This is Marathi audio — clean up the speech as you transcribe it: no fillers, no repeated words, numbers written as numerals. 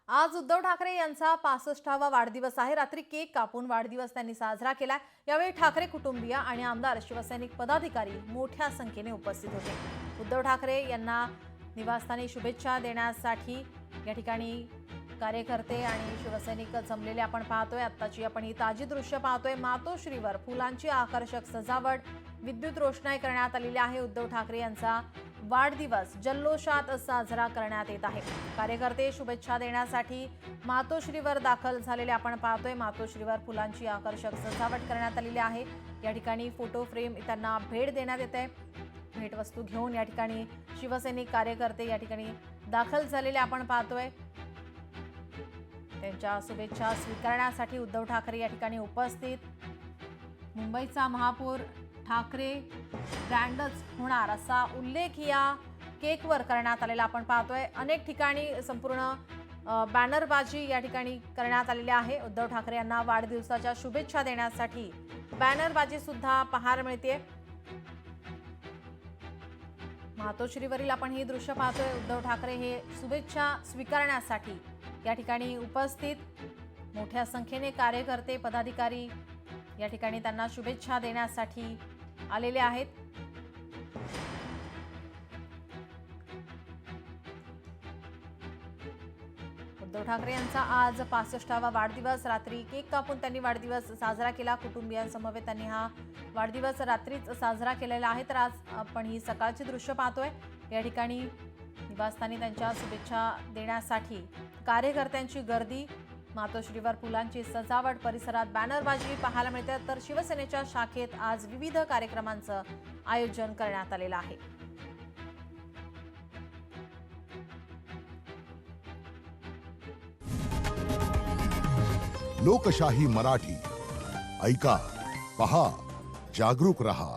आज उद्धव ठाकरे यांचा 65वा वाढदिवस आहे। रात्री केक कापून वाढदिवस त्यांनी साजरा केला। यावेळी ठाकरे कुटुंबीय आणि आमदार, शिवसैनिक, पदाधिकारी मोठ्या संख्येने उपस्थित होते। उद्धव ठाकरे यांना निवासस्थानी शुभेच्छा देण्यासाठी या ठिकाणी कार्यकर्ते आणि शिवसैनिक जमलेले आपण पाहतोय। आत्ताची आपण ही ताजी दृश्य पाहतोय। मातोश्रीवर फुलांची आकर्षक सजावट, विद्युत रोषणाई करण्यात आलेली आहे। उद्धव ठाकरे यांचा वाढदिवस जल्लोषात साजरा करण्यात येत आहे। कार्यकर्ते शुभेच्छा देण्यासाठी मातोश्रीवर दाखल झालेले आपण पाहतोय। मातोश्रीवर फुलांची आकर्षक सजावट करण्यात आलेली आहे। या ठिकाणी फोटो फ्रेम त्यांना भेट देण्यात येते। भेटवस्तू घेऊन या ठिकाणी शिवसैनिक कार्यकर्ते या ठिकाणी दाखल झालेले आपण पाहतोय। त्यांच्या शुभेच्छा स्वीकारण्यासाठी उद्धव ठाकरे या ठिकाणी उपस्थित। मुंबईचा महापौर ठाकरे ब्रँडच होणार असा उल्लेख या केकवर करण्यात आलेला आपण पाहतोय। अनेक ठिकाणी संपूर्ण बॅनरबाजी या ठिकाणी करण्यात आलेली आहे। उद्धव ठाकरे यांना वाढदिवसाच्या शुभेच्छा देण्यासाठी बॅनरबाजी सुद्धा पाहायला मिळते। मातोश्रीवरील आपण ही दृश्य पाहतोय। उद्धव ठाकरे हे शुभेच्छा स्वीकारण्यासाठी या ठिकाणी उपस्थित। मोठ्या संख्येने कार्यकर्ते, पदाधिकारी या ठिकाणी त्यांना शुभेच्छा देण्यासाठी आलेले आहेत। उद्धव ठाकरे यांचा आज 65वा वाढदिवस। रात्री केक कापून त्यांनी वाढदिवस साजरा केला। कुटुंबियांसमवेत त्यांनी हा वाढदिवस रात्रीच साजरा केलेला आहे। तर आज आपण ही सकाळची दृश्य पाहतोय। या ठिकाणी निवासस्थानी त्यांच्या शुभेच्छा देण्यासाठी कार्यकर्त्यांची गर्दी, मातोश्रीवर फुलांची सजावट, परिसरात बॅनरबाजी पाहायला मिळते। तर शिवसेनेच्या शाखेत आज विविध कार्यक्रमांचं आयोजन करण्यात आलेलं आहे। लोकशाही मराठी ऐका, पहा, जागरूक रहा।